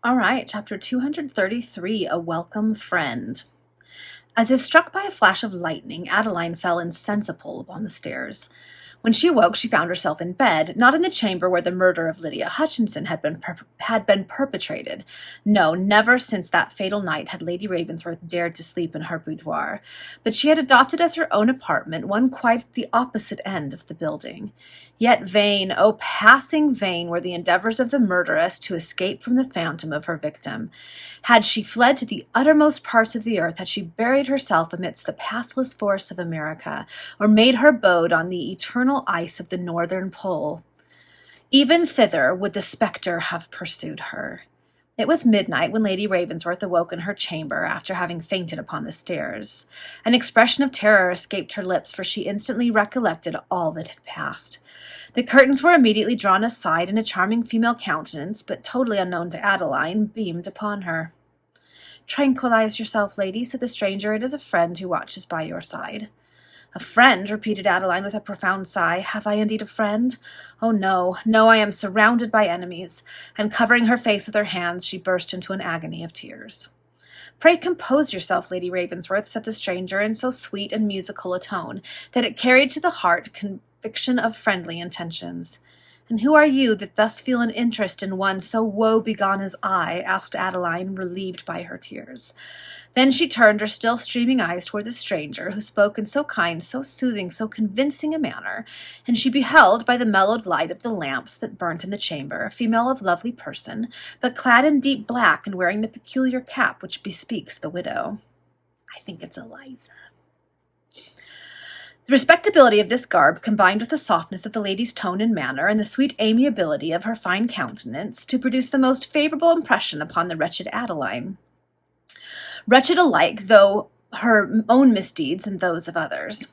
All right, chapter 233, A Welcome Friend. As if struck by a flash of lightning, Adeline fell insensible upon the stairs. When she awoke, she found herself in bed, not in the chamber where the murder of Lydia Hutchinson had been perpetrated. No, never since that fatal night had Lady Ravensworth dared to sleep in her boudoir. But she had adopted as her own apartment one quite at the opposite end of the building. Yet vain, oh, passing vain, were the endeavors of the murderess to escape from the phantom of her victim. Had she fled to the uttermost parts of the earth, had she buried herself amidst the pathless forests of America, or made her abode on the eternal ice of the northern pole, even thither would the spectre have pursued her. It was midnight when Lady Ravensworth awoke in her chamber after having fainted upon the stairs. An expression of terror escaped her lips, for she instantly recollected all that had passed. The curtains were immediately drawn aside, and a charming female countenance, but totally unknown to Adeline, beamed upon her. "Tranquilize yourself, lady," said the stranger. "It is a friend who watches by your side." "A friend," repeated Adeline with a profound sigh. "Have I indeed a friend? Oh, no, no, I am surrounded by enemies." And covering her face with her hands, she burst into an agony of tears. "Pray compose yourself, Lady Ravensworth," said the stranger in so sweet and musical a tone that it carried to the heart conviction of friendly intentions. "And who are you that thus feel an interest in one so woe-begone as I?" asked Adeline, relieved by her tears. Then she turned her still streaming eyes toward the stranger, who spoke in so kind, so soothing, so convincing a manner, and she beheld, by the mellowed light of the lamps that burnt in the chamber, a female of lovely person, but clad in deep black and wearing the peculiar cap which bespeaks the widow. "I think it's Eliza." The respectability of this garb, combined with the softness of the lady's tone and manner, and the sweet amiability of her fine countenance, to produce the most favorable impression upon the wretched Adeline. Wretched alike, though her own misdeeds and those of others.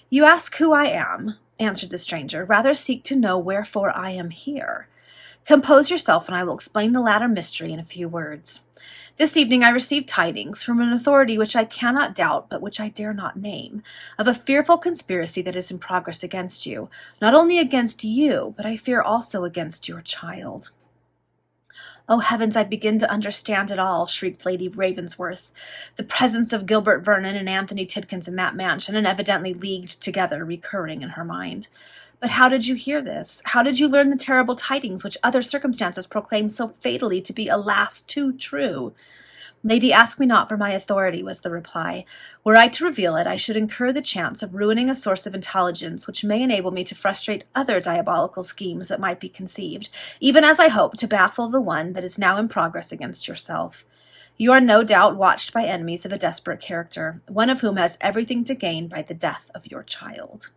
"You ask who I am," answered the stranger. "Rather seek to know wherefore I am here. Compose yourself, and I will explain the latter mystery in a few words. This evening I received tidings, from an authority which I cannot doubt, but which I dare not name, of a fearful conspiracy that is in progress against you, not only against you, but I fear also against your child." "Oh, heavens, I begin to understand it all," shrieked Lady Ravensworth. The presence of Gilbert Vernon and Anthony Tidkins in that mansion, and evidently leagued together, recurring in her mind. "But how did you hear this? How did you learn the terrible tidings which other circumstances proclaim so fatally to be, alas, too true?" "Lady, ask me not for my authority," was the reply. "Were I to reveal it, I should incur the chance of ruining a source of intelligence which may enable me to frustrate other diabolical schemes that might be conceived, even as I hope to baffle the one that is now in progress against yourself. You are no doubt watched by enemies of a desperate character, one of whom has everything to gain by the death of your child."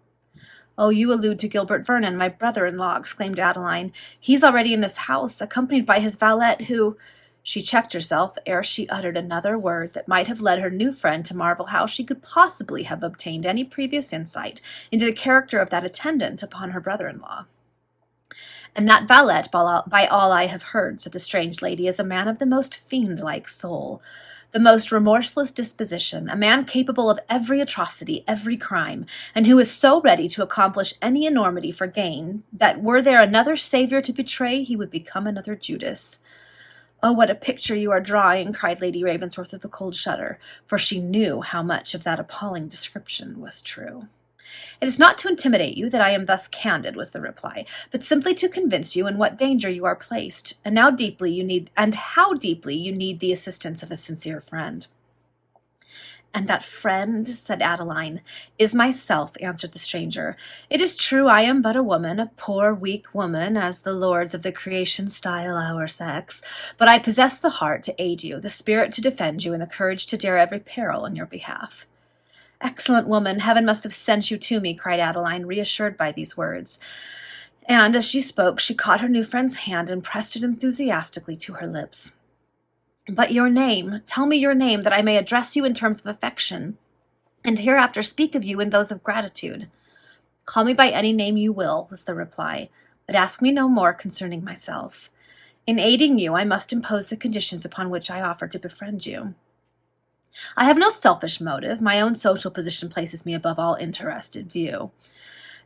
"Oh, you allude to Gilbert Vernon, my brother-in-law," exclaimed Adeline. "He's already in this house, accompanied by his valet, who—" She checked herself ere she uttered another word that might have led her new friend to marvel how she could possibly have obtained any previous insight into the character of that attendant upon her brother-in-law. "And that valet, by all I have heard," said the strange lady, "is a man of the most fiend-like soul, the most remorseless disposition, a man capable of every atrocity, every crime, and who is so ready to accomplish any enormity for gain, that were there another Saviour to betray, he would become another Judas." "Oh, what a picture you are drawing!" cried Lady Ravensworth with a cold shudder, for she knew how much of that appalling description was true. "It is not to intimidate you that I am thus candid," was the reply, "but simply to convince you in what danger you are placed, and how deeply you need the assistance of a sincere friend." "And that friend," said Adeline. "Is myself," answered the stranger. "It is true I am but a woman, a poor, weak woman, as the lords of the creation style our sex, but I possess the heart to aid you, the spirit to defend you, and the courage to dare every peril in your behalf." "Excellent woman, heaven must have sent you to me," cried Adeline, reassured by these words. And as she spoke, she caught her new friend's hand and pressed it enthusiastically to her lips. "But your name, tell me your name, that I may address you in terms of affection, and hereafter speak of you in those of gratitude." "Call me by any name you will," was the reply, "but ask me no more concerning myself. In aiding you, I must impose the conditions upon which I offer to befriend you. I have no selfish motive. My own social position places me above all interested view.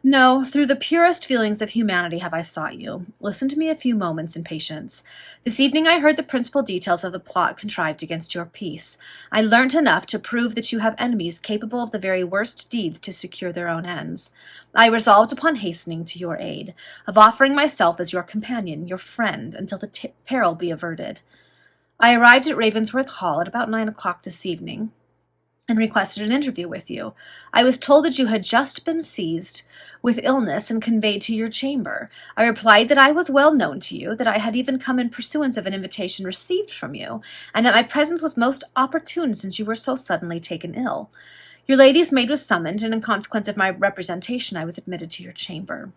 No, through the purest feelings of humanity have I sought you. Listen to me a few moments in patience. This evening I heard the principal details of the plot contrived against your peace. I learnt enough to prove that you have enemies capable of the very worst deeds to secure their own ends. I resolved upon hastening to your aid, of offering myself as your companion, your friend, until the peril be averted. I arrived at Ravensworth Hall at about 9 o'clock this evening, and requested an interview with you. I was told that you had just been seized with illness and conveyed to your chamber. I replied that I was well known to you, that I had even come in pursuance of an invitation received from you, and that my presence was most opportune since you were so suddenly taken ill. Your lady's maid was summoned, and in consequence of my representation I was admitted to your chamber.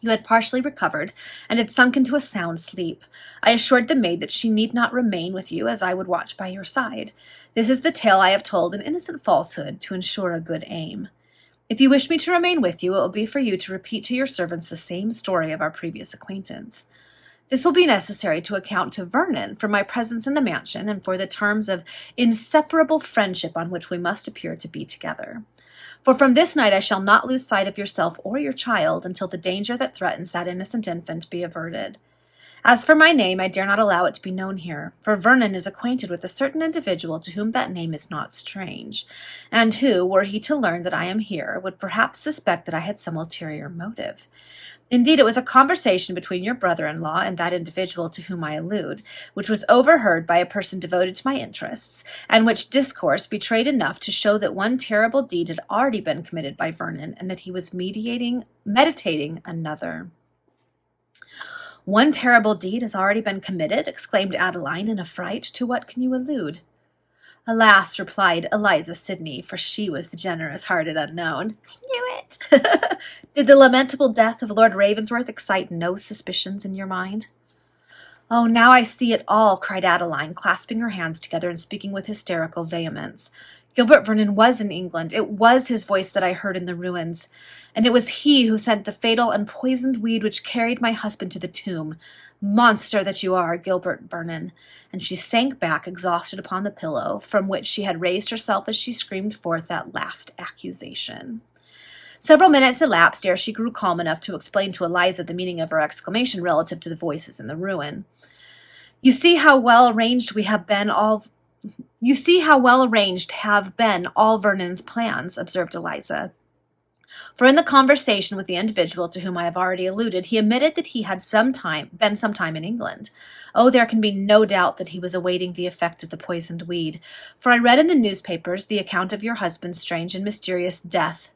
You had partially recovered, and had sunk into a sound sleep. I assured the maid that she need not remain with you, as I would watch by your side. This is the tale I have told, an innocent falsehood, to ensure a good aim. If you wish me to remain with you, it will be for you to repeat to your servants the same story of our previous acquaintance. This will be necessary to account to Vernon for my presence in the mansion, and for the terms of inseparable friendship on which we must appear to be together. For from this night I shall not lose sight of yourself or your child until the danger that threatens that innocent infant be averted. As for my name, I dare not allow it to be known here, for Vernon is acquainted with a certain individual to whom that name is not strange, and who, were he to learn that I am here, would perhaps suspect that I had some ulterior motive. Indeed, it was a conversation between your brother-in-law and that individual to whom I allude, which was overheard by a person devoted to my interests, and which discourse betrayed enough to show that one terrible deed had already been committed by Vernon, and that he was meditating another. One terrible deed has already been committed, exclaimed Adeline in affright. To what can you allude? Alas, replied Eliza Sidney, for she was the generous-hearted unknown. I knew it. Did the lamentable death of Lord Ravensworth excite no suspicions in your mind? Oh, now I see it all, cried Adeline, clasping her hands together and speaking with hysterical vehemence. Gilbert Vernon was in England. It was his voice that I heard in the ruins, and it was he who sent the fatal and poisoned weed which carried my husband to the tomb. Monster that you are, Gilbert Vernon. And she sank back exhausted upon the pillow, from which she had raised herself as she screamed forth that last accusation. Several minutes elapsed ere she grew calm enough to explain to Eliza the meaning of her exclamation relative to the voices in the ruin. You see how well arranged have been all Vernon's plans, observed Eliza. For in the conversation with the individual to whom I have already alluded, he admitted that he had been some time in England. Oh, there can be no doubt that he was awaiting the effect of the poisoned weed, for I read in the newspapers the account of your husband's strange and mysterious death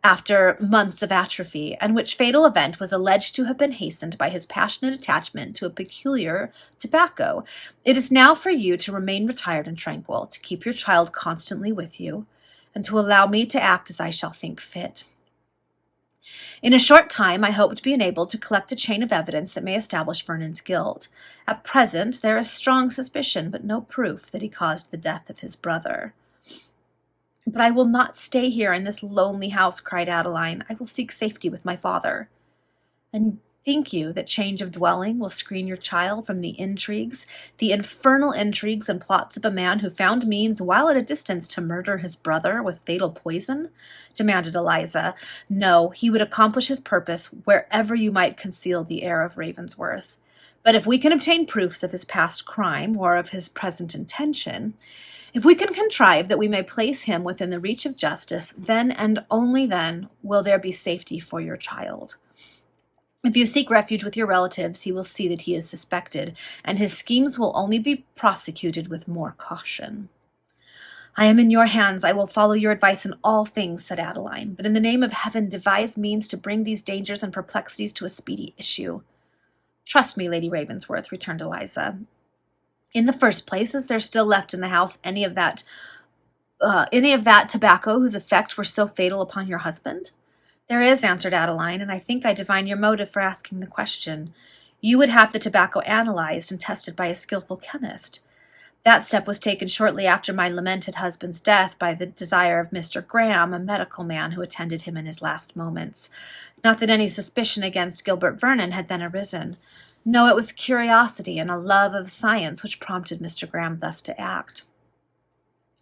after months of atrophy, and which fatal event was alleged to have been hastened by his passionate attachment to a peculiar tobacco. It is now for you to remain retired and tranquil, to keep your child constantly with you, and to allow me to act as I shall think fit. In a short time I hope to be enabled to collect a chain of evidence that may establish Vernon's guilt. At present there is strong suspicion, but no proof that he caused the death of his brother. But I will not stay here in this lonely house, cried Adeline. I will seek safety with my father. And think you that change of dwelling will screen your child from the infernal intrigues and plots of a man who found means, while at a distance, to murder his brother with fatal poison? Demanded Eliza. No, he would accomplish his purpose wherever you might conceal the heir of Ravensworth. But if we can obtain proofs of his past crime, or of his present intention, if we can contrive that we may place him within the reach of justice, then and only then will there be safety for your child. If you seek refuge with your relatives, he will see that he is suspected, and his schemes will only be prosecuted with more caution. I am in your hands. I will follow your advice in all things, said Adeline, but in the name of heaven devise means to bring these dangers and perplexities to a speedy issue. Trust me, Lady Ravensworth, returned Eliza. In the first place, is there still left in the house any of that tobacco whose effect were so fatal upon your husband? There is, answered Adeline, and I think I divine your motive for asking the question. You would have the tobacco analyzed and tested by a skilful chemist. That step was taken shortly after my lamented husband's death by the desire of Mr. Graham, a medical man who attended him in his last moments. Not that any suspicion against Gilbert Vernon had then arisen. No, it was curiosity and a love of science which prompted Mr. Graham thus to act.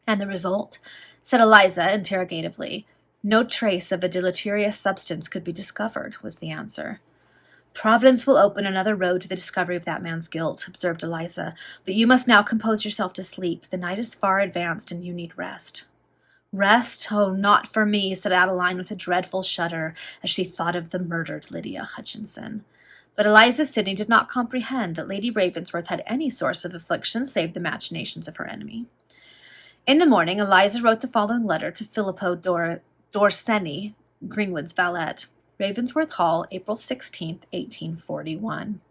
And the result? Said Eliza interrogatively. No trace of a deleterious substance could be discovered, was the answer. Providence will open another road to the discovery of that man's guilt, observed Eliza, but you must now compose yourself to sleep. The night is far advanced, and you need rest. Rest? Oh, not for me, said Adeline with a dreadful shudder as she thought of the murdered Lydia Hutchinson. But Eliza Sidney did not comprehend that Lady Ravensworth had any source of affliction save the machinations of her enemy. In the morning, Eliza wrote the following letter to Filippo Dorseni, Greenwood's valet. Ravensworth Hall, April 16th, 1841.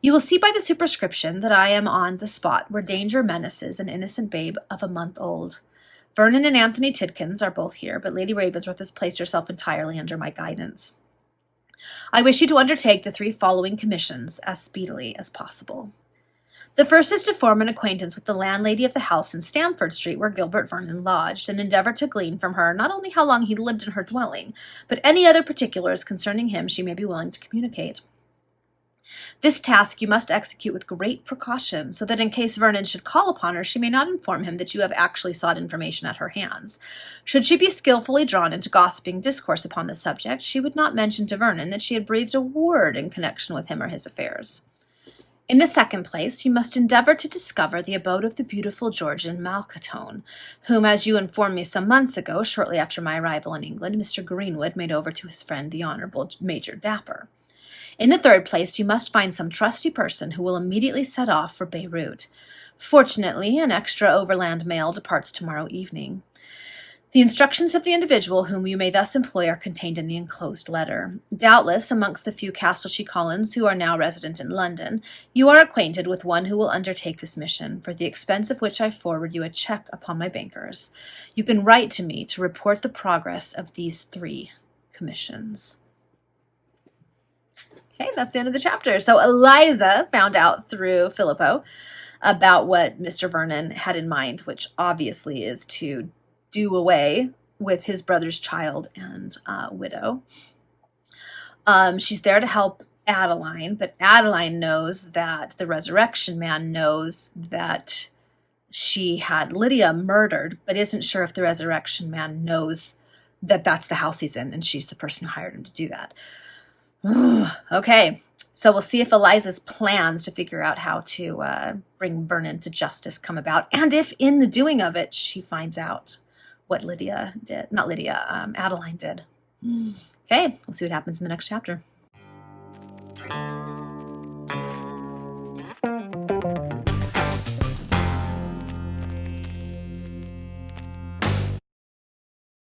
You will see by the superscription that I am on the spot where danger menaces an innocent babe of a month old. Vernon and Anthony Tidkins are both here, but Lady Ravensworth has placed herself entirely under my guidance. I wish you to undertake the 3 following commissions as speedily as possible. The first is to form an acquaintance with the landlady of the house in Stamford Street where Gilbert Vernon lodged, and endeavor to glean from her not only how long he lived in her dwelling, but any other particulars concerning him she may be willing to communicate. This task you must execute with great precaution, so that in case Vernon should call upon her, she may not inform him that you have actually sought information at her hands. Should she be skilfully drawn into gossiping discourse upon the subject, she would not mention to Vernon that she had breathed a word in connection with him or his affairs. In the second place, you must endeavor to discover the abode of the beautiful Georgian Malkhatoun, whom, as you informed me some months ago, shortly after my arrival in England, Mr. Greenwood made over to his friend the Honourable Major Dapper. In the third place, you must find some trusty person who will immediately set off for Beirut. Fortunately, an extra overland mail departs tomorrow evening. The instructions of the individual whom you may thus employ are contained in the enclosed letter. Doubtless, amongst the few Castelcicalan's who are now resident in London, you are acquainted with one who will undertake this mission, for the expense of which I forward you a check upon my bankers. You can write to me to report the progress of these 3 commissions. Okay, that's the end of the chapter. So Eliza found out through Filippo about what Mr. Vernon had in mind, which obviously is to do away with his brother's child and widow. She's there to help Adeline, but Adeline knows that the Resurrection Man knows that she had Lydia murdered, but isn't sure if the Resurrection Man knows that that's the house he's in and she's the person who hired him to do that. Okay, so we'll see if Eliza's plans to figure out how to bring Vernon to justice come about, and if in the doing of it she finds out what Adeline did. Okay, we'll see what happens in the next chapter.